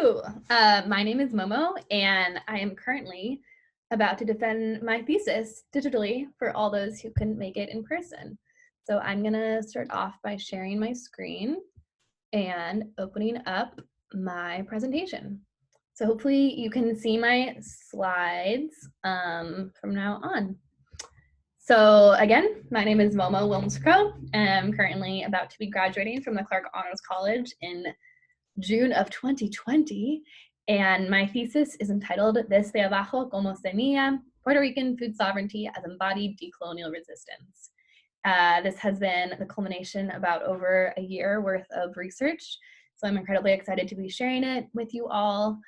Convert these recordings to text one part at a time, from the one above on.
Hello, my name is Momo, and I am currently about to defend my thesis digitally for all those who couldn't make it in person. So I'm gonna start off by sharing my screen and opening up my presentation. So hopefully you can see my slides from now on. So again, my name is Momo Wilms-Crowe, and I'm currently about to be graduating from the Clark Honors College in June of 2020, and my thesis is entitled Desde, Abajo como Semilla, Puerto Rican Food Sovereignty as Embodied Decolonial Resistance. This has been the culmination about over a year worth of research, so I'm incredibly excited to be sharing it with you all,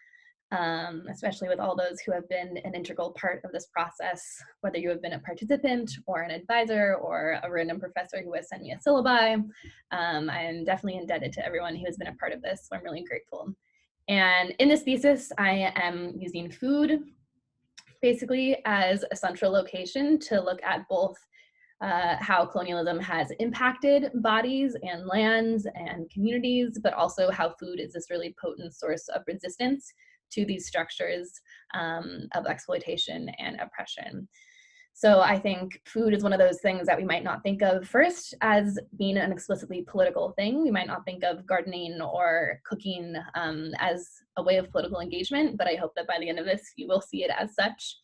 especially with all those who have been an integral part of this process, whether you have been a participant or an advisor or a random professor who has sent me a syllabi. I am definitely indebted to everyone who has been a part of this, so I'm really grateful. And in this thesis, I am using food basically as a central location to look at both how colonialism has impacted bodies and lands and communities, but also how food is this really potent source of resistance to these structures of exploitation and oppression. So I think food is one of those things that we might not think of first as being an explicitly political thing. We might not think of gardening or cooking as a way of political engagement, but I hope that by the end of this, you will see it as such.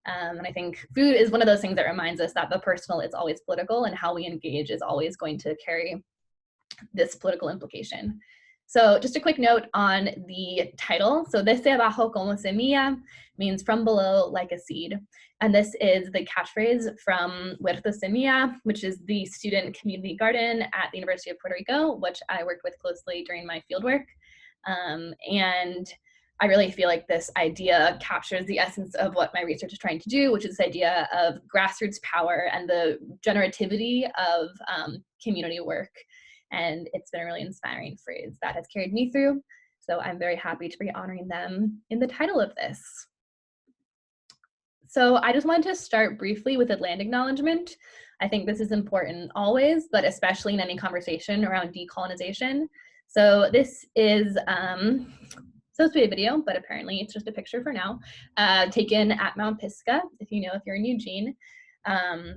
And I think food is one of those things that reminds us that the personal is always political and how we engage is always going to carry this political implication. So just a quick note on the title. So Desde Abajo como Semilla means from below like a seed. And this is the catchphrase from Huerto Semilla, which is the student community garden at the University of Puerto Rico, which I worked with closely during my fieldwork. And I really feel like this idea captures the essence of what my research is trying to do, which is this idea of grassroots power and the generativity of community work. And it's been a really inspiring phrase that has carried me through. So I'm very happy to be honoring them in the title of this. So I just wanted to start briefly with a land acknowledgement. I think this is important always, but especially in any conversation around decolonization. So this is supposed to be a video, but apparently it's just a picture for now, taken at Mount Pisgah, if you're in Eugene.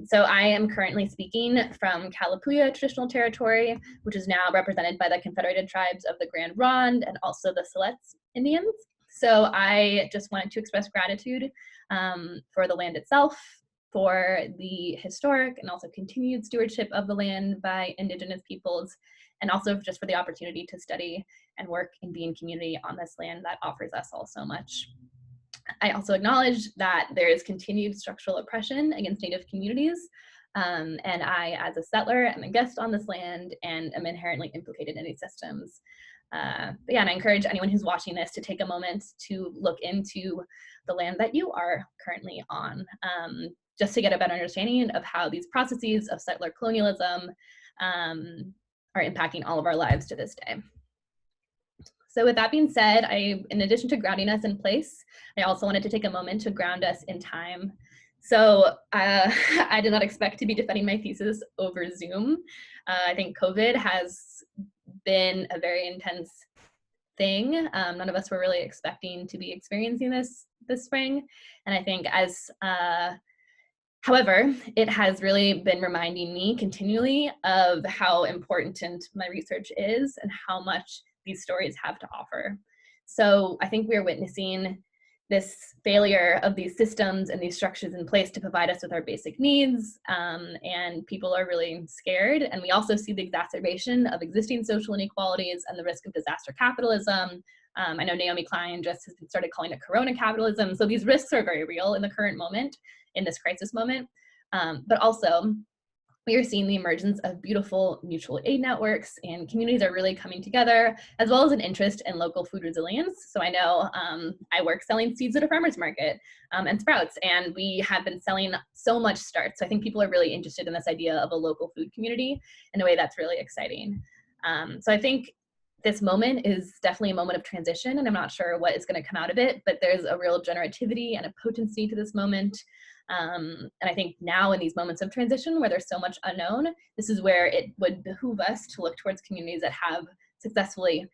So I am currently speaking from Kalapuya traditional territory, which is now represented by the Confederated Tribes of the Grand Ronde and also the Siletz Indians. So I just wanted to express gratitude for the land itself, for the historic and also continued stewardship of the land by Indigenous peoples, and also just for the opportunity to study and work and be in community on this land that offers us all so much. I also acknowledge that there is continued structural oppression against Native communities, and I, as a settler, am a guest on this land and am inherently implicated in these systems. But yeah, and I encourage anyone who's watching this to take a moment to look into the land that you are currently on, just to get a better understanding of how these processes of settler colonialism are impacting all of our lives to this day. So with that being said, in addition to grounding us in place, I also wanted to take a moment to ground us in time. So I did not expect to be defending my thesis over Zoom. I think COVID has been a very intense thing. None of us were really expecting to be experiencing this spring. And I think however, it has really been reminding me continually of how important my research is and how much these stories have to offer. So I think we are witnessing this failure of these systems and these structures in place to provide us with our basic needs, and people are really scared. And we also see the exacerbation of existing social inequalities and the risk of disaster capitalism. I know Naomi Klein just has started calling it corona capitalism. So these risks are very real in the current moment, in this crisis moment, but also we are seeing the emergence of beautiful mutual aid networks, and communities are really coming together, as well as an interest in local food resilience. So I know I work selling seeds at a farmer's market and sprouts, and we have been selling so much starts. So I think people are really interested in this idea of a local food community in a way that's really exciting. So I think this moment is definitely a moment of transition, and I'm not sure what is going to come out of it, but there's a real generativity and a potency to this moment. And I think now in these moments of transition where there's so much unknown, this is where it would behoove us to look towards communities that have successfully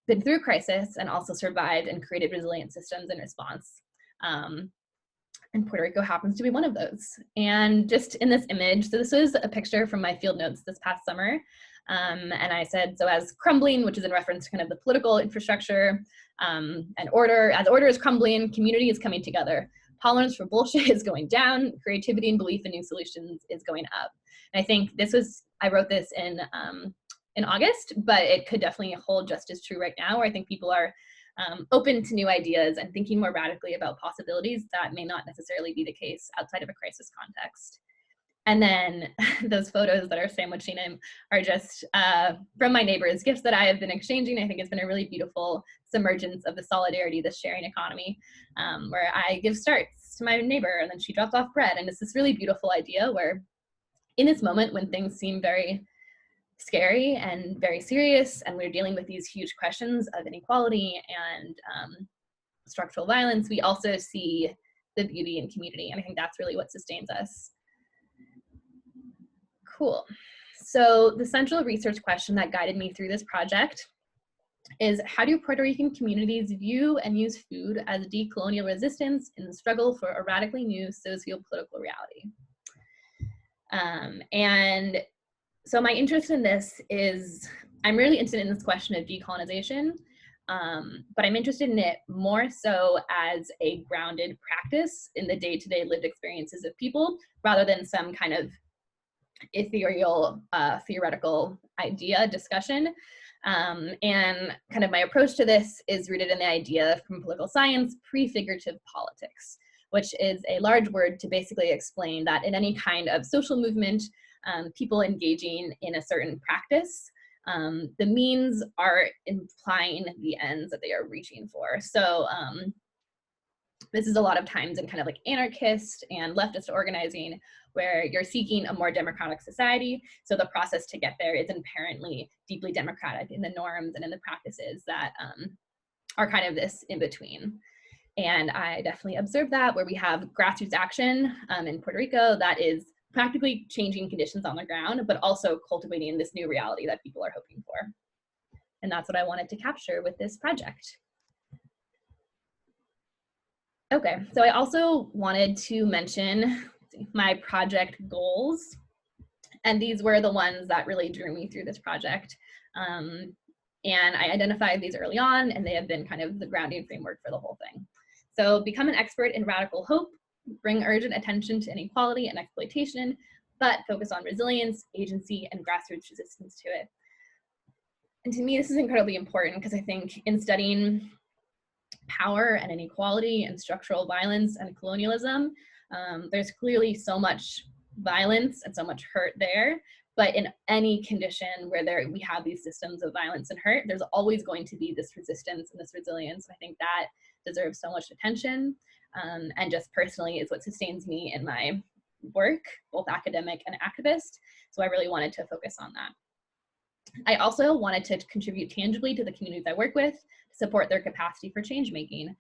been through crisis and also survived and created resilient systems in response. And Puerto Rico happens to be one of those. And just in this image, so this was a picture from my field notes this past summer. And I said, so as crumbling, which is in reference to kind of the political infrastructure and order, as order is crumbling, community is coming together. Tolerance for bullshit is going down, creativity and belief in new solutions is going up. And I think this was, I wrote this in August, but it could definitely hold just as true right now, where I think people are open to new ideas and thinking more radically about possibilities that may not necessarily be the case outside of a crisis context. And then those photos that are sandwiching in are just from my neighbors, gifts that I have been exchanging. I think it's been a really beautiful submergence of the solidarity, the sharing economy, where I give starts to my neighbor and then she drops off bread. And it's this really beautiful idea where in this moment when things seem very scary and very serious, and we're dealing with these huge questions of inequality and structural violence, we also see the beauty in community. And I think that's really what sustains us. Cool. So the central research question that guided me through this project is, how do Puerto Rican communities view and use food as decolonial resistance in the struggle for a radically new socio-political reality? And so my interest in this is, I'm really interested in this question of decolonization, but I'm interested in it more so as a grounded practice in the day-to-day lived experiences of people, rather than some kind of ethereal, theoretical idea discussion. And kind of my approach to this is rooted in the idea from political science, prefigurative politics, which is a large word to basically explain that in any kind of social movement, people engaging in a certain practice, the means are implying the ends that they are reaching for. So this is a lot of times in kind of like anarchist and leftist organizing, where you're seeking a more democratic society. So the process to get there is inherently deeply democratic in the norms and in the practices that are kind of this in between. And I definitely observed that, where we have grassroots action in Puerto Rico that is practically changing conditions on the ground, but also cultivating this new reality that people are hoping for. And that's what I wanted to capture with this project. Okay, so I also wanted to mention my project goals. And these were the ones that really drew me through this project. And I identified these early on, and they have been kind of the grounding framework for the whole thing. So become an expert in radical hope, bring urgent attention to inequality and exploitation, but focus on resilience, agency, and grassroots resistance to it. And to me, this is incredibly important because I think in studying power and inequality and structural violence and colonialism, there's clearly so much violence and so much hurt there. But in any condition where we have these systems of violence and hurt, there's always going to be this resistance and this resilience. I think that deserves so much attention, and just personally is what sustains me in my work, both academic and activist. So I really wanted to focus on that. I also wanted to contribute tangibly to the communities I work with, to support their capacity for change making.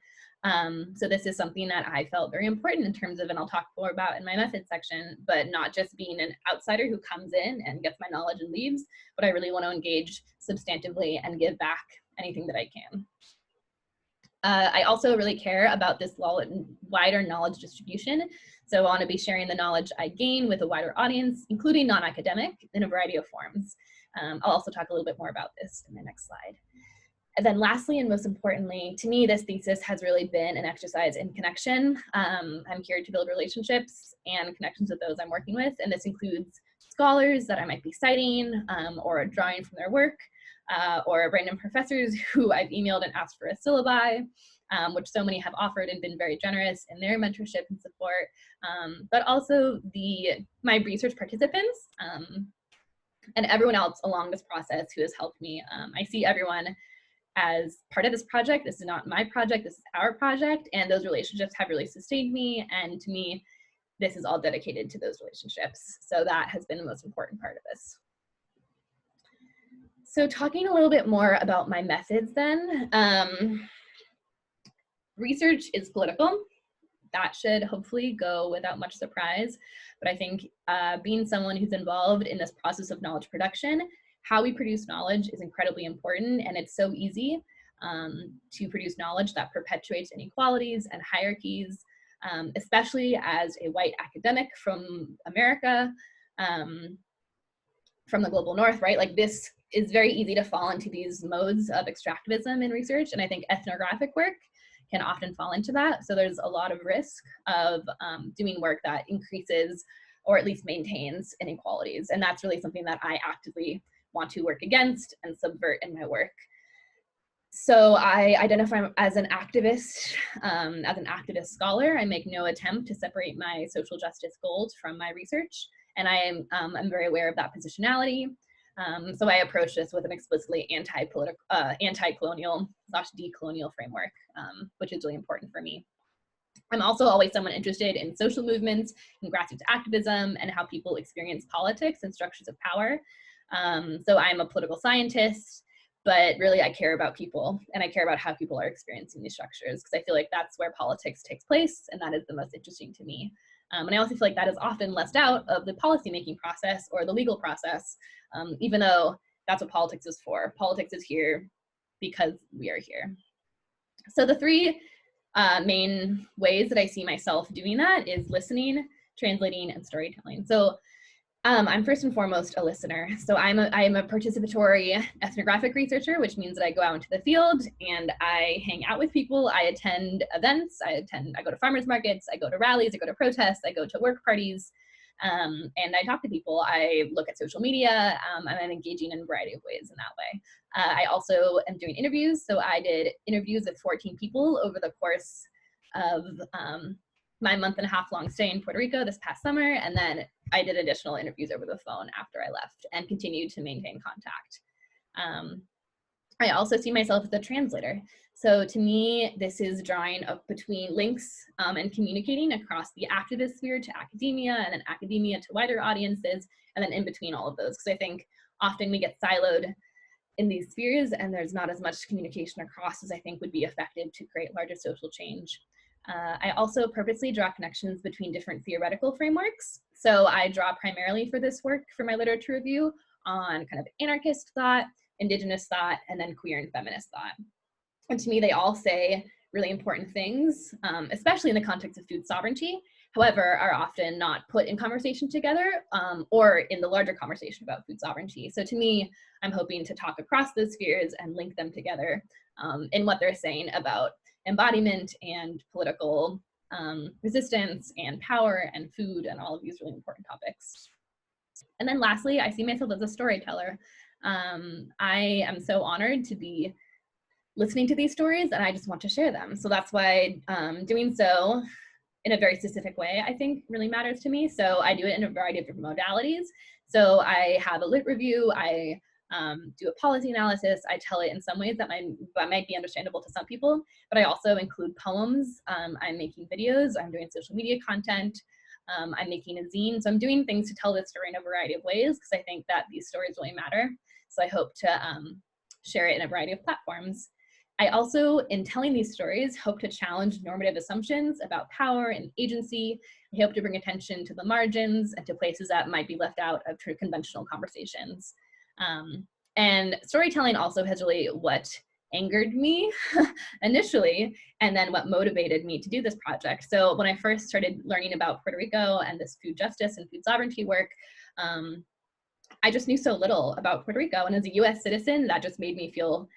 So this is something that I felt very important in terms of, and I'll talk more about in my method section, but not just being an outsider who comes in and gets my knowledge and leaves, but I really want to engage substantively and give back anything that I can. I also really care about this wider knowledge distribution. So I want to be sharing the knowledge I gain with a wider audience, including non-academic, in a variety of forms. I'll also talk a little bit more about this in the next slide. And then lastly, and most importantly, to me, this thesis has really been an exercise in connection. I'm here to build relationships and connections with those I'm working with. And this includes scholars that I might be citing or drawing from their work, or random professors who I've emailed and asked for a syllabi, which so many have offered and been very generous in their mentorship and support, but also my research participants and everyone else along this process who has helped me. I see everyone as part of this project. This is not my project, this is our project, and those relationships have really sustained me, and to me, this is all dedicated to those relationships. So that has been the most important part of this. So talking a little bit more about my methods then, research is political. That should hopefully go without much surprise, but I think being someone who's involved in this process of knowledge production, how we produce knowledge is incredibly important, and it's so easy to produce knowledge that perpetuates inequalities and hierarchies, especially as a white academic from America, from the global north, right? Like this is very easy to fall into these modes of extractivism in research. And I think ethnographic work can often fall into that. So there's a lot of risk of doing work that increases or at least maintains inequalities. And that's really something that I actively want to work against and subvert in my work. So I identify as an activist scholar. I make no attempt to separate my social justice goals from my research. And I'm very aware of that positionality. So I approach this with an explicitly anti-colonial / decolonial framework, which is really important for me. I'm also always someone interested in social movements and grassroots activism and how people experience politics and structures of power. So I'm a political scientist, but really I care about people and I care about how people are experiencing these structures because I feel like that's where politics takes place and that is the most interesting to me. And I also feel like that is often left out of the policymaking process or the legal process, even though that's what politics is for. Politics is here because we are here. So the three main ways that I see myself doing that is listening, translating, and storytelling. So I'm first and foremost a listener. So I am a participatory ethnographic researcher, which means that I go out into the field and I hang out with people. I attend events. I go to farmers markets. I go to rallies. I go to protests. I go to work parties. And I talk to people. I look at social media. And I'm engaging in a variety of ways in that way. I also am doing interviews. So I did interviews with 14 people over the course of my month-and-a-half long stay in Puerto Rico this past summer, and then I did additional interviews over the phone after I left and continued to maintain contact. I also see myself as a translator. So to me, this is drawing up between links and communicating across the activist sphere to academia and then academia to wider audiences, and then in between all of those, because I think often we get siloed in these spheres and there's not as much communication across as I think would be effective to create larger social change. I also purposely draw connections between different theoretical frameworks. So I draw primarily for this work for my literature review on kind of anarchist thought, Indigenous thought, and then queer and feminist thought. And to me, they all say really important things, especially in the context of food sovereignty, however, are often not put in conversation together or in the larger conversation about food sovereignty. So to me, I'm hoping to talk across those spheres and link them together in what they're saying about embodiment and political resistance and power and food and all of these really important topics. And then lastly, I see myself as a storyteller. I am so honored to be listening to these stories and I just want to share them. So that's why doing so in a very specific way, I think really matters to me. So I do it in a variety of different modalities. So I have a lit review, I do a policy analysis. I tell it in some ways that might be understandable to some people, but I also include poems. I'm making videos, I'm doing social media content, I'm making a zine. So I'm doing things to tell this story in a variety of ways because I think that these stories really matter. So I hope to share it in a variety of platforms. I also, in telling these stories, hope to challenge normative assumptions about power and agency. I hope to bring attention to the margins and to places that might be left out of conventional conversations. And storytelling also has really what angered me initially, and then what motivated me to do this project. So when I first started learning about Puerto Rico and this food justice and food sovereignty work, I just knew so little about Puerto Rico. And as a US citizen, that just made me feel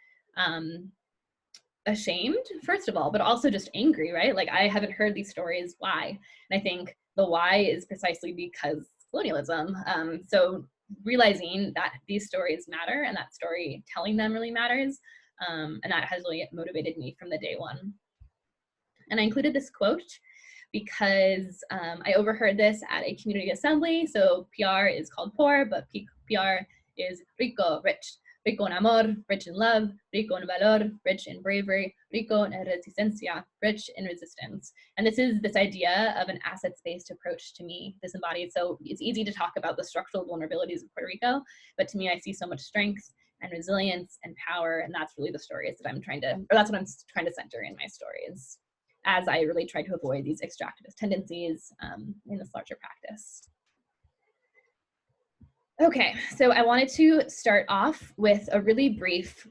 ashamed, first of all, but also just angry, right? Like I haven't heard these stories, why? And I think the why is precisely because colonialism. So realizing that these stories matter and that storytelling them really matters. And that has really motivated me from the day one. And I included this quote because I overheard this at a community assembly. So PR is called poor, but PR is rico, rich. Rico en amor, rich in love, rico en valor, rich in bravery, rico en resistencia, rich in resistance. And this is this idea of an assets-based approach to me, this embodied. So it's easy to talk about the structural vulnerabilities of Puerto Rico, but to me, I see so much strength and resilience and power, and that's really the stories that that's what I'm trying to center in my stories, as I really try to avoid these extractivist tendencies in this larger practice. Okay, so I wanted to start off with a really brief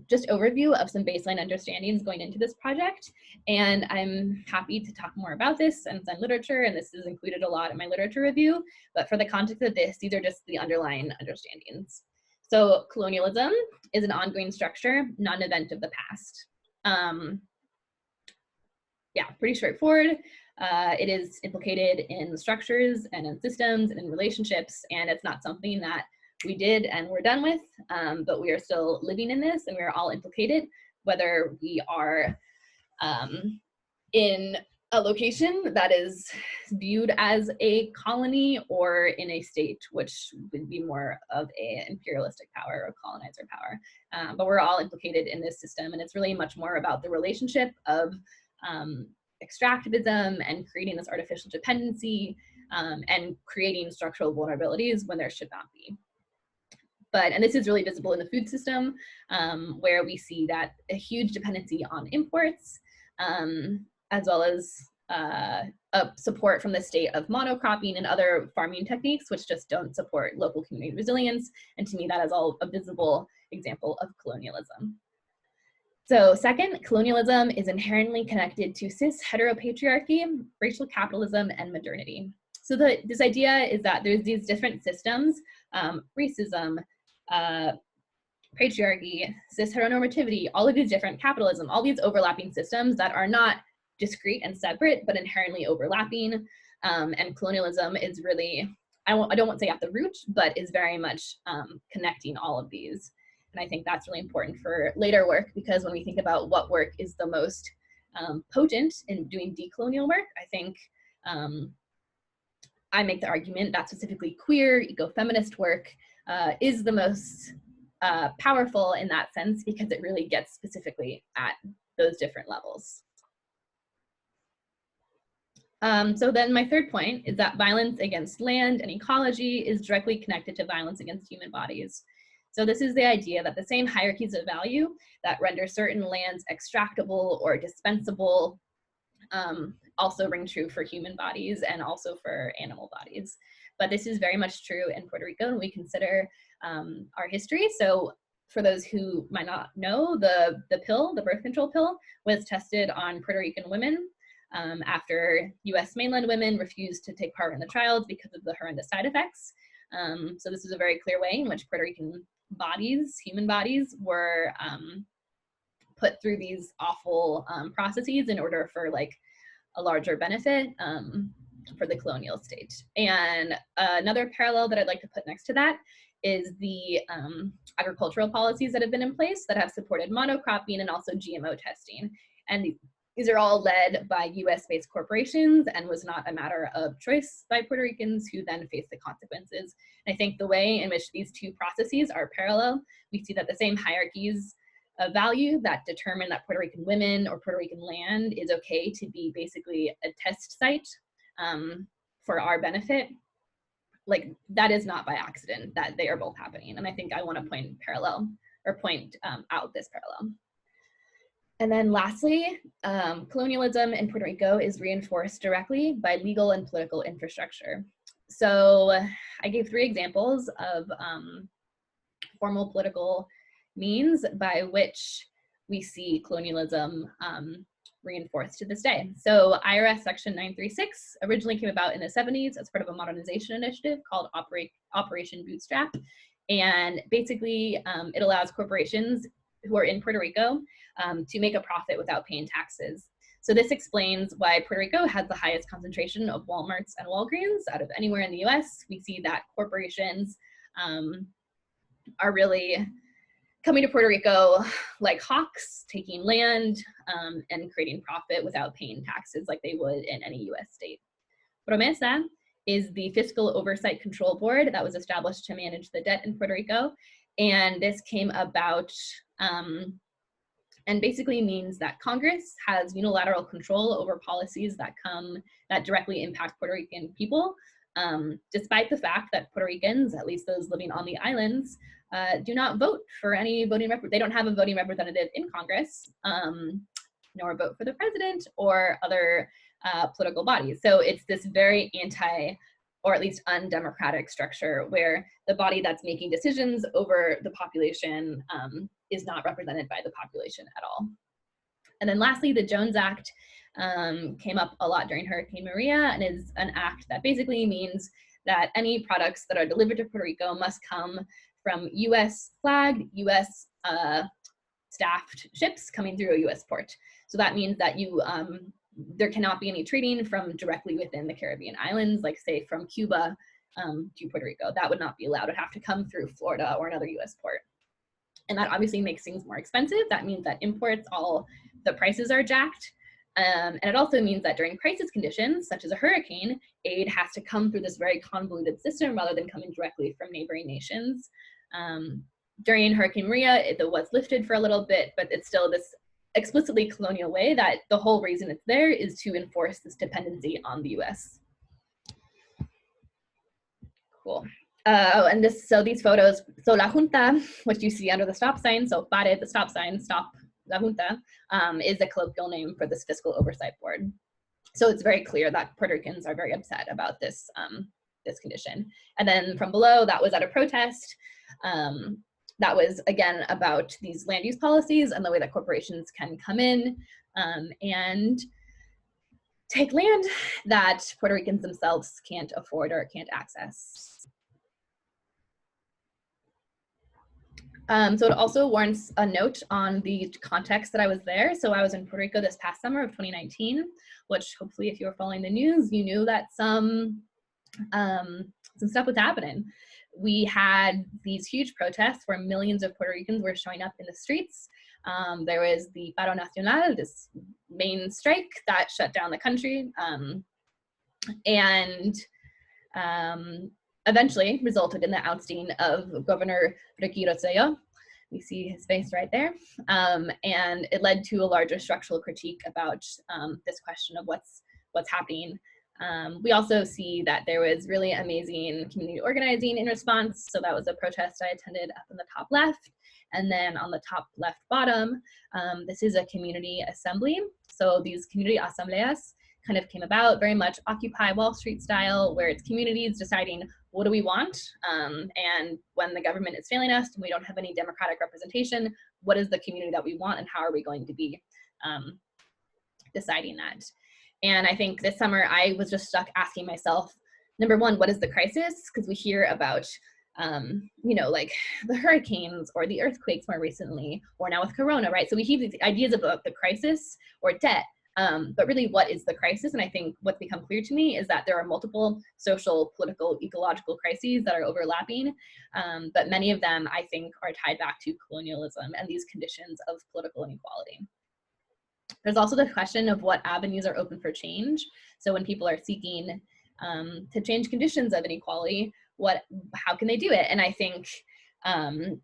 just overview of some baseline understandings going into this project. And I'm happy to talk more about this and send literature, and this is included a lot in my literature review. But for the context of this, these are just the underlying understandings. So colonialism is an ongoing structure, not an event of the past. Yeah, pretty straightforward. It is implicated in structures and in systems and in relationships, and it's not something that we did and we're done with, but we are still living in this, and we are all implicated, whether we are in a location that is viewed as a colony or in a state, which would be more of an imperialistic power or colonizer power. But we're all implicated in this system, and it's really much more about the relationship of extractivism and creating this artificial dependency and creating structural vulnerabilities when there should not be. And this is really visible in the food system, where we see that a huge dependency on imports, as well as support from the state of monocropping and other farming techniques, which just don't support local community resilience. And to me, that is all a visible example of colonialism. So second, colonialism is inherently connected to cisheteropatriarchy, racial capitalism, and modernity. So this idea is that there's these different systems, racism, patriarchy, cis-heteronormativity, all of these different capitalism, all these overlapping systems that are not discrete and separate, but inherently overlapping. And colonialism is really, I don't want to say at the root, but is very much connecting all of these. And I think that's really important for later work, because when we think about what work is the most potent in doing decolonial work, I think I make the argument that specifically queer, eco-feminist work is the most powerful in that sense, because it really gets specifically at those different levels. So then my third point is that violence against land and ecology is directly connected to violence against human bodies. So this is the idea that the same hierarchies of value that render certain lands extractable or dispensable also ring true for human bodies and also for animal bodies. But this is very much true in Puerto Rico when we consider our history. So for those who might not know, the pill, the birth control pill, was tested on Puerto Rican women after US mainland women refused to take part in the trials because of the horrendous side effects. So this is a very clear way in which Puerto Rican bodies, human bodies, were put through these awful processes in order for like a larger benefit for the colonial state. And another parallel that I'd like to put next to that is the agricultural policies that have been in place that have supported monocropping and also GMO testing. And these are all led by US-based corporations and was not a matter of choice by Puerto Ricans, who then faced the consequences. And I think the way in which these two processes are parallel, we see that the same hierarchies of value that determine that Puerto Rican women or Puerto Rican land is okay to be basically a test site for our benefit, like that is not by accident that they are both happening. And I think I want to point out this parallel. And then lastly, colonialism in Puerto Rico is reinforced directly by legal and political infrastructure. So I gave 3 examples of formal political means by which we see colonialism reinforced to this day. So IRS Section 936 originally came about in the 70s as part of a modernization initiative called Operation Bootstrap. And basically it allows corporations who are in Puerto Rico to make a profit without paying taxes. So this explains why Puerto Rico has the highest concentration of Walmarts and Walgreens out of anywhere in the US. We see that corporations are really coming to Puerto Rico like hawks, taking land and creating profit without paying taxes like they would in any US state. PROMESA is the Fiscal Oversight Control Board that was established to manage the debt in Puerto Rico. And this came about and basically means that Congress has unilateral control over policies that directly impact Puerto Rican people, despite the fact that Puerto Ricans, at least those living on the islands, do not vote for any they don't have a voting representative in Congress, nor vote for the president or other political bodies. So it's this very or at least undemocratic structure where the body that's making decisions over the population is not represented by the population at all. And then lastly, the Jones Act came up a lot during Hurricane Maria and is an act that basically means that any products that are delivered to Puerto Rico must come from US flagged, US staffed ships coming through a US port. So that means that there cannot be any trading from directly within the Caribbean islands, like say from Cuba to Puerto Rico. That would not be allowed. It would have to come through Florida or another US port. And that obviously makes things more expensive. That means that imports, the prices are jacked. And it also means that during crisis conditions, such as a hurricane, aid has to come through this very convoluted system rather than coming directly from neighboring nations. During Hurricane Maria, it was lifted for a little bit, but it's still this explicitly colonial way that the whole reason it's there is to enforce this dependency on the US. Cool. And so these photos, so La Junta, which you see under the stop sign, so pare, the stop sign, stop, La Junta, is a colloquial name for this fiscal oversight board. So it's very clear that Puerto Ricans are very upset about this, this condition. And then from below, that was at a protest. That was, again, about these land use policies and the way that corporations can come in and take land that Puerto Ricans themselves can't afford or can't access. So it also warrants a note on the context that I was there. So I was in Puerto Rico this past summer of 2019, which hopefully if you were following the news, you knew that some stuff was happening. We had these huge protests where millions of Puerto Ricans were showing up in the streets. There was the Paro Nacional, this main strike that shut down the country, and eventually resulted in the ousting of Governor Ricky Rosselló. We see his face right there. And it led to a larger structural critique about this question of what's happening. We also see that there was really amazing community organizing in response. So that was a protest I attended up in the top left. And then on the top left bottom, this is a community assembly. So these community asambleas kind of came about very much Occupy Wall Street style, where it's communities deciding what do we want, and when the government is failing us and we don't have any democratic representation, what is the community that we want and how are we going to be deciding that? And I think this summer I was just stuck asking myself, number one, what is the crisis? Because we hear about you know, like the hurricanes or the earthquakes more recently, or now with Corona, right? So we hear these ideas about the crisis or debt, but really what is the crisis? And I think what's become clear to me is that there are multiple social, political, ecological crises that are overlapping, but many of them I think are tied back to colonialism and these conditions of political inequality. There's also the question of what avenues are open for change. So when people are seeking to change conditions of inequality, how can they do it? And I think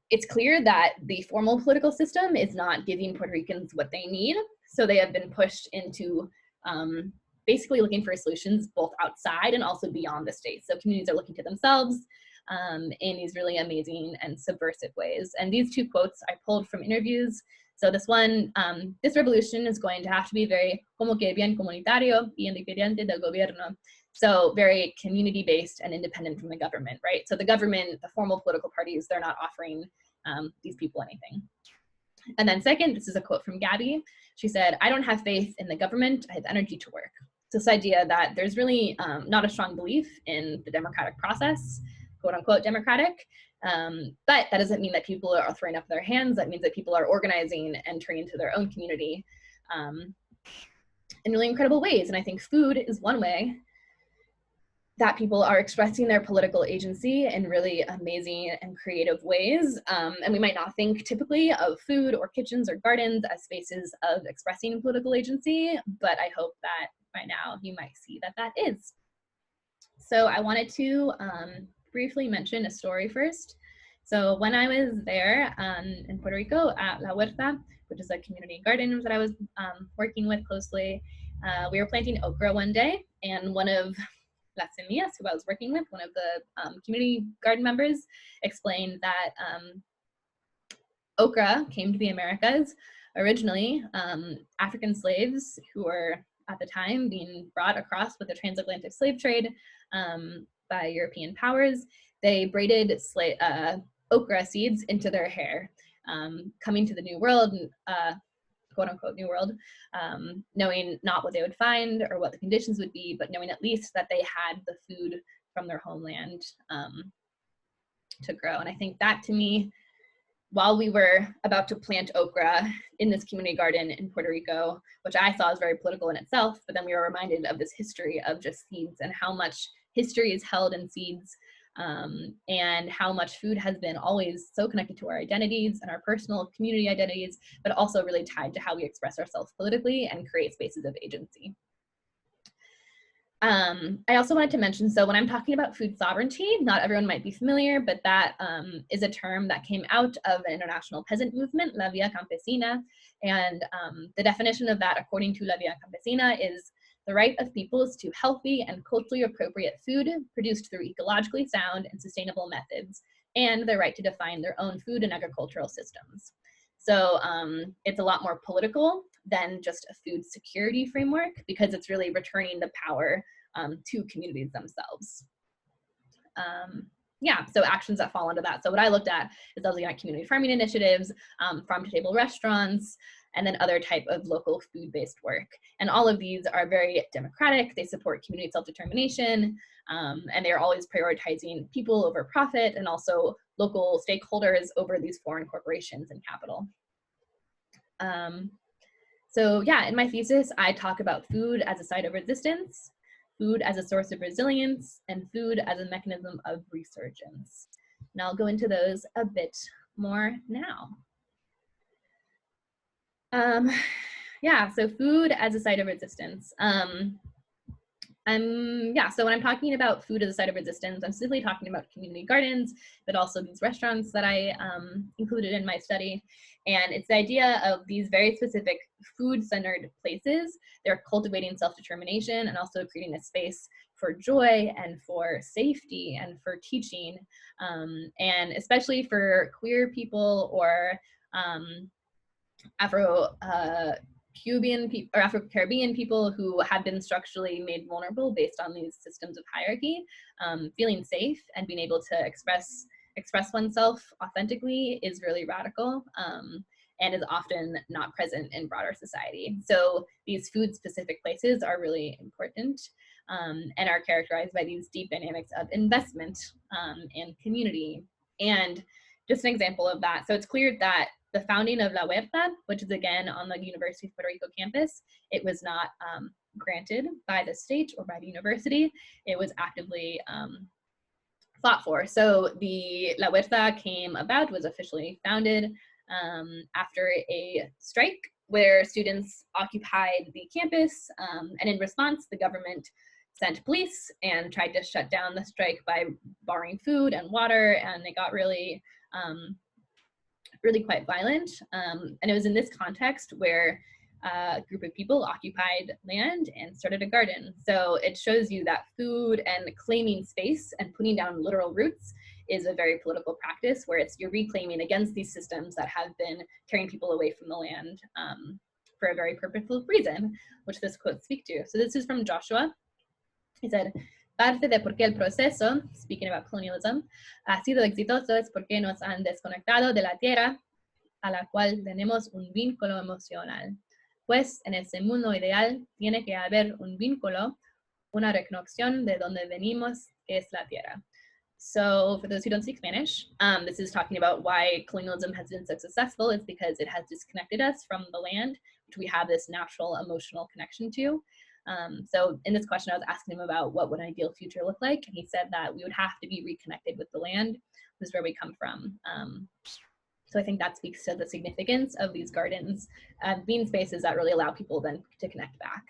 it's clear that the formal political system is not giving Puerto Ricans what they need. So they have been pushed into basically looking for solutions both outside and also beyond the state. So communities are looking to themselves in these really amazing and subversive ways. And these two quotes I pulled from interviews. So this one, this revolution is going to have to be very como que bien comunitario y independiente del gobierno. So very community-based and independent from the government, right? So the government, the formal political parties, they're not offering these people anything. And then second, this is a quote from Gabby. She said, "I don't have faith in the government, I have energy to work." So this idea that there's really not a strong belief in the democratic process, quote unquote democratic, but that doesn't mean that people are throwing up their hands. That means that people are organizing and turning to their own community in really incredible ways. And I think food is one way that people are expressing their political agency in really amazing and creative ways. And we might not think typically of food or kitchens or gardens as spaces of expressing political agency, but I hope that by now you might see that that is. So I wanted to briefly mention a story first. So when I was there in Puerto Rico at La Huerta, which is a community garden that I was working with closely, we were planting okra one day, and one of Las Semillas, who I was working with, one of the community garden members, explained that okra came to the Americas originally. African slaves who were at the time being brought across with the transatlantic slave trade by European powers, they braided okra seeds into their hair, coming to the New World, quote unquote New World, knowing not what they would find or what the conditions would be, but knowing at least that they had the food from their homeland to grow. And I think that, to me, while we were about to plant okra in this community garden in Puerto Rico, which I saw as very political in itself, but then we were reminded of this history of just seeds and how much history is held in seeds, and how much food has been always so connected to our identities and our personal community identities, but also really tied to how we express ourselves politically and create spaces of agency. I also wanted to mention, so when I'm talking about food sovereignty, not everyone might be familiar, but that is a term that came out of an international peasant movement, La Via Campesina, and the definition of that, according to La Via Campesina, is the right of peoples to healthy and culturally appropriate food produced through ecologically sound and sustainable methods, and their right to define their own food and agricultural systems. So it's a lot more political than just a food security framework, because it's really returning the power to communities themselves. Yeah, so actions that fall into that. So what I looked at is I was looking at community farming initiatives, farm-to-table restaurants, and then other type of local food-based work. And all of these are very democratic. They support community self-determination, and they're always prioritizing people over profit, and also local stakeholders over these foreign corporations and capital. So yeah, in my thesis, I talk about food as a site of resistance, food as a source of resilience, and food as a mechanism of resurgence. And I'll go into those a bit more now. Yeah, so food as a site of resistance. So when I'm talking about food as a site of resistance, I'm simply talking about community gardens, but also these restaurants that I included in my study. And it's the idea of these very specific food-centered places. They're cultivating self-determination and also creating a space for joy and for safety and for teaching, and especially for queer people or Afro-Caribbean people who have been structurally made vulnerable based on these systems of hierarchy. Feeling safe and being able to express oneself authentically is really radical, and is often not present in broader society. So these food-specific places are really important, and are characterized by these deep dynamics of investment and community. And just an example of that, so it's clear that the founding of La Huerta, which is again on the University of Puerto Rico campus, it was not granted by the state or by the university. It was actively fought for. So the La Huerta came about, was officially founded after a strike where students occupied the campus, and in response, the government sent police and tried to shut down the strike by barring food and water, and it got really quite violent. And it was in this context where a group of people occupied land and started a garden. So it shows you that food and claiming space and putting down literal roots is a very political practice, where you're reclaiming against these systems that have been tearing people away from the land for a very purposeful reason, which this quote speaks to. So this is from Joshua. He said, parte de por qué el proceso, speaking about colonialism, ha sido exitoso es porque nos han desconectado de la tierra a la cual tenemos un vínculo emocional. Pues en ese mundo ideal tiene que haber un vínculo, una reconexión de donde venimos, que es la tierra. So for those who don't speak Spanish, this is talking about why colonialism has been so successful. It's because it has disconnected us from the land, which we have this natural emotional connection to. So in this question, I was asking him about what would an ideal future look like, and he said that we would have to be reconnected with the land. This is where we come from. So I think that speaks to the significance of these gardens being spaces that really allow people then to connect back.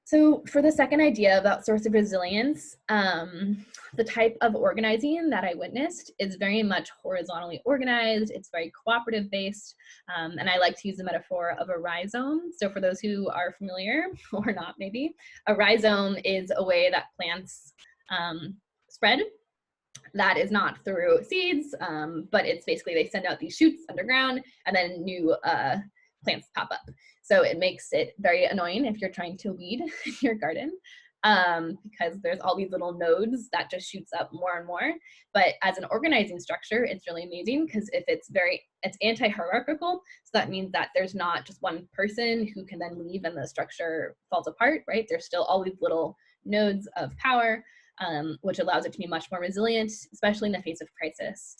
So for the second idea about source of resilience, the type of organizing that I witnessed is very much horizontally organized. It's very cooperative based, and I like to use the metaphor of a rhizome. So for those who are familiar or not maybe, a rhizome is a way that plants spread. That is not through seeds, but it's basically they send out these shoots underground and then new plants pop up. So it makes it very annoying if you're trying to weed your garden. because there's all these little nodes that just shoots up more and more. But as an organizing structure, it's really amazing because if it's anti-hierarchical, so that means that there's not just one person who can then leave and the structure falls apart, right? There's still all these little nodes of power, which allows it to be much more resilient, especially in the face of crisis.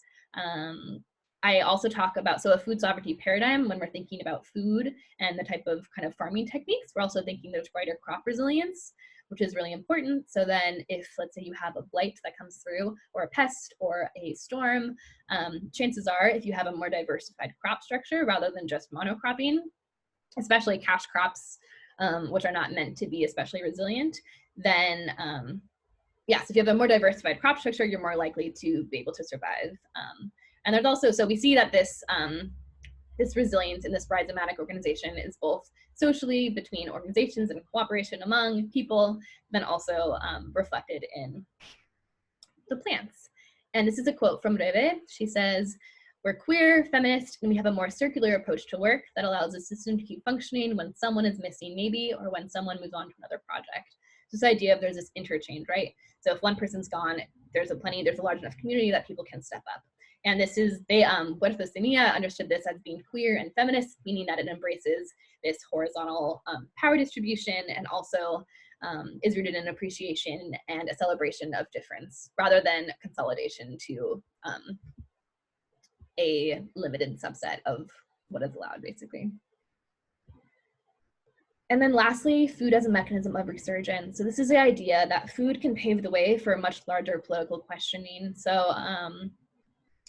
I also talk about, so a food sovereignty paradigm, when we're thinking about food and the type of kind of farming techniques, we're also thinking there's greater crop resilience, which is really important. So then if, let's say you have a blight that comes through, or a pest or a storm, chances are if you have a more diversified crop structure rather than just monocropping, especially cash crops, which are not meant to be especially resilient, then yes, if you have a more diversified crop structure, you're more likely to be able to survive. And there's also, so we see that this, this resilience in this rhizomatic organization is both socially between organizations and cooperation among people, then also reflected in the plants. And this is a quote from Desde. She says, "We're queer, feminist, and we have a more circular approach to work that allows the system to keep functioning when someone is missing maybe, or when someone moves on to another project." This idea of there's this interchange, right? So if one person's gone, there's a large enough community that people can step up. And this is, Puerto Semilla understood this as being queer and feminist, meaning that it embraces this horizontal power distribution and also is rooted in appreciation and a celebration of difference rather than consolidation to a limited subset of what is allowed, basically. And then lastly, food as a mechanism of resurgence. So this is the idea that food can pave the way for a much larger political questioning. So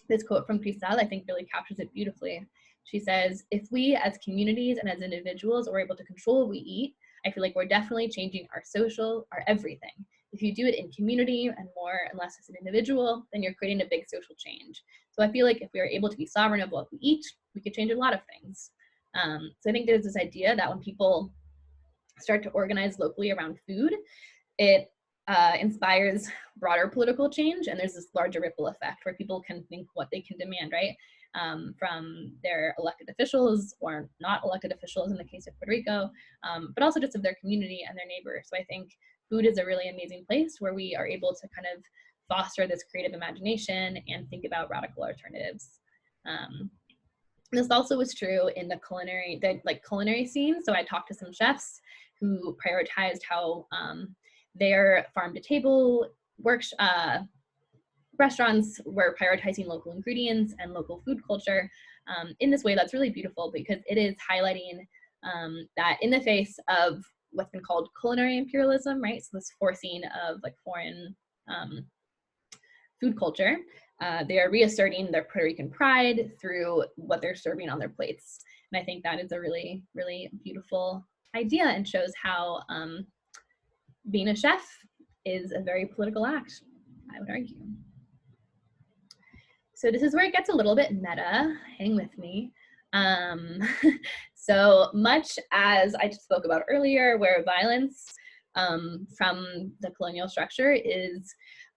this quote from Cristal, I think, really captures it beautifully. She says, "If we as communities and as individuals are able to control what we eat, I feel like we're definitely changing our social, our everything. If you do it in community and more and less as an individual, then you're creating a big social change. So I feel like if we are able to be sovereign of what we eat, we could change a lot of things." So I think there's this idea that when people start to organize locally around food, it inspires broader political change, and there's this larger ripple effect where people can think what they can demand, right? From their elected officials or not elected officials in the case of Puerto Rico, but also just of their community and their neighbors. So I think food is a really amazing place where we are able to kind of foster this creative imagination and think about radical alternatives. This also was true in the culinary scene. So I talked to some chefs who prioritized how their farm-to-table restaurants were prioritizing local ingredients and local food culture in this way that's really beautiful, because it is highlighting that in the face of what's been called culinary imperialism, right? So this forcing of like foreign food culture, they are reasserting their Puerto Rican pride through what they're serving on their plates. And I think that is a really, really beautiful idea and shows how being a chef is a very political act, I would argue. So this is where it gets a little bit meta. Hang with me. So much as I just spoke about earlier, where violence from the colonial structure is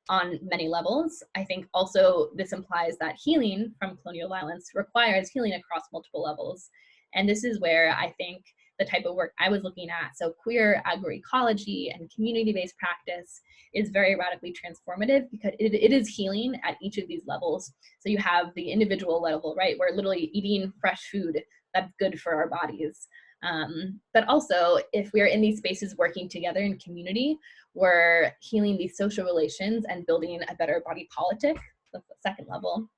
on many levels, I think also this implies that healing from colonial violence requires healing across multiple levels. And this is where I think the type of work I was looking at, so queer agroecology and community-based practice, is very radically transformative because it is healing at each of these levels. So you have the individual level, right? We're literally eating fresh food that's good for our bodies. But also, if we're in these spaces working together in community, we're healing these social relations and building a better body politic. That's the second level.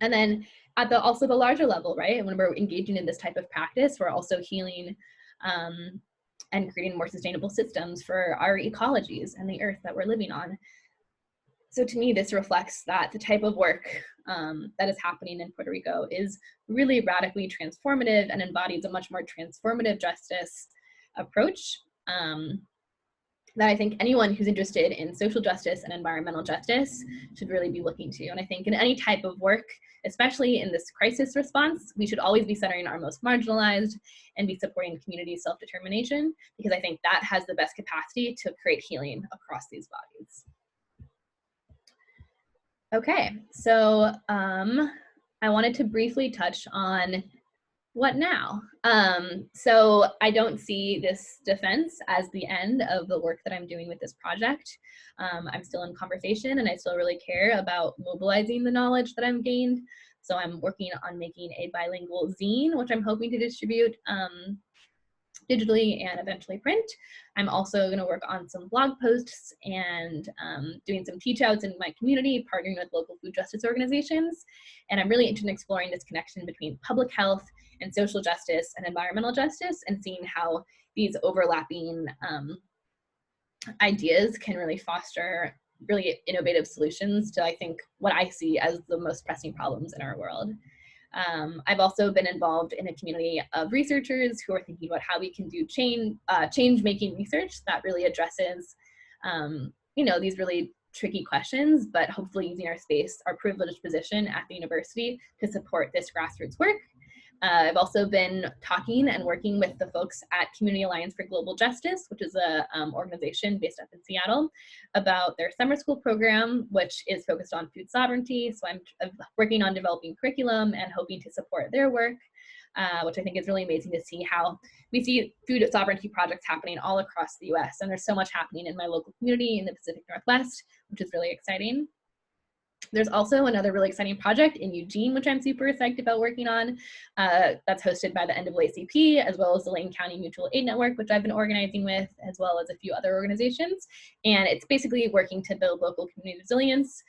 And then at also the larger level, right? When we're engaging in this type of practice, we're also healing and creating more sustainable systems for our ecologies and the earth that we're living on. So to me, this reflects that the type of work that is happening in Puerto Rico is really radically transformative and embodies a much more transformative justice approach that I think anyone who's interested in social justice and environmental justice should really be looking to. And I think in any type of work, especially in this crisis response, we should always be centering our most marginalized and be supporting community self-determination, because I think that has the best capacity to create healing across these bodies. Okay, so I wanted to briefly touch on what now? So I don't see this defense as the end of the work that I'm doing with this project. I'm still in conversation and I still really care about mobilizing the knowledge that I've gained. So I'm working on making a bilingual zine, which I'm hoping to distribute digitally and eventually print. I'm also going to work on some blog posts and doing some teach outs in my community, partnering with local food justice organizations. And I'm really interested in exploring this connection between public health and social justice and environmental justice, and seeing how these overlapping ideas can really foster really innovative solutions to, I think, what I see as the most pressing problems in our world. I've also been involved in a community of researchers who are thinking about how we can do change-making research that really addresses, you know, these really tricky questions, but hopefully using our space, our privileged position at the university to support this grassroots work. I've also been talking and working with the folks at Community Alliance for Global Justice, which is a organization based up in Seattle, about their summer school program, which is focused on food sovereignty. So I'm working on developing curriculum and hoping to support their work, which I think is really amazing to see how we see food sovereignty projects happening all across the US. And there's so much happening in my local community in the Pacific Northwest, which is really exciting. There's also another really exciting project in Eugene, which I'm super psyched about working on, that's hosted by the End of LACP, as well as the Lane County Mutual Aid Network, which I've been organizing with, as well as a few other organizations. And it's basically working to build local community resilience,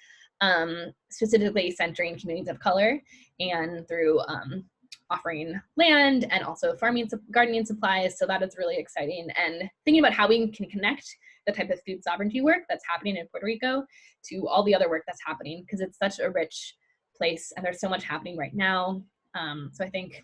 specifically centering communities of color, and through offering land and also farming, gardening supplies. So that is really exciting. And thinking about how we can connect the type of food sovereignty work that's happening in Puerto Rico to all the other work that's happening, because it's such a rich place and there's so much happening right now. So I think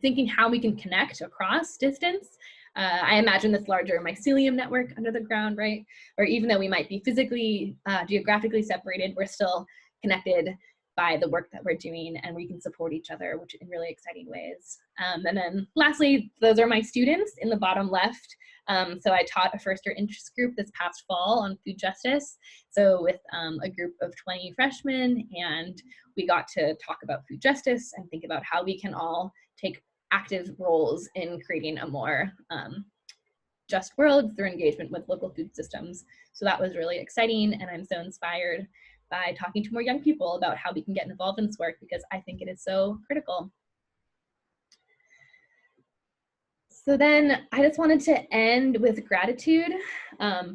thinking how we can connect across distance. I imagine this larger mycelium network under the ground, right? Or even though we might be physically, geographically separated, we're still connected by the work that we're doing, and we can support each other, which in really exciting ways. And then lastly, those are my students in the bottom left. So I taught a first-year interest group this past fall on food justice. So with a group of 20 freshmen, and we got to talk about food justice and think about how we can all take active roles in creating a more just world through engagement with local food systems. So that was really exciting, and I'm so inspired by talking to more young people about how we can get involved in this work, because I think it is so critical. So then I just wanted to end with gratitude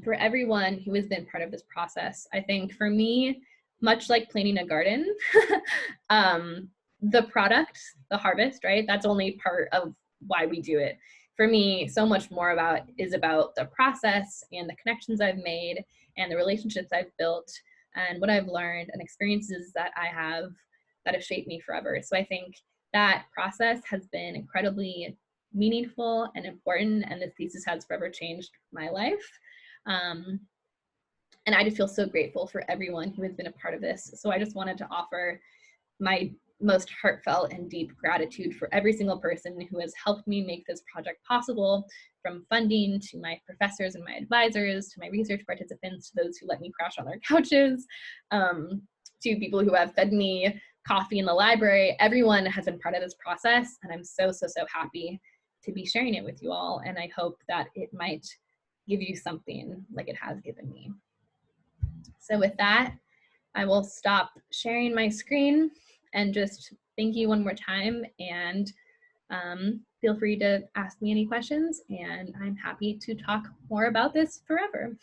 for everyone who has been part of this process. I think for me, much like planting a garden, the product, the harvest, right? That's only part of why we do it. For me, so much more is about the process and the connections I've made and the relationships I've built and what I've learned and experiences that I have that have shaped me forever. So I think that process has been incredibly meaningful and important, and this thesis has forever changed my life. And I just feel so grateful for everyone who has been a part of this. So I just wanted to offer my most heartfelt and deep gratitude for every single person who has helped me make this project possible, from funding to my professors and my advisors, to my research participants, to those who let me crash on their couches, to people who have fed me coffee in the library. Everyone has been part of this process, and I'm so, so, so happy to be sharing it with you all. And I hope that it might give you something like it has given me. So with that, I will stop sharing my screen and just thank you one more time, and feel free to ask me any questions, and I'm happy to talk more about this forever.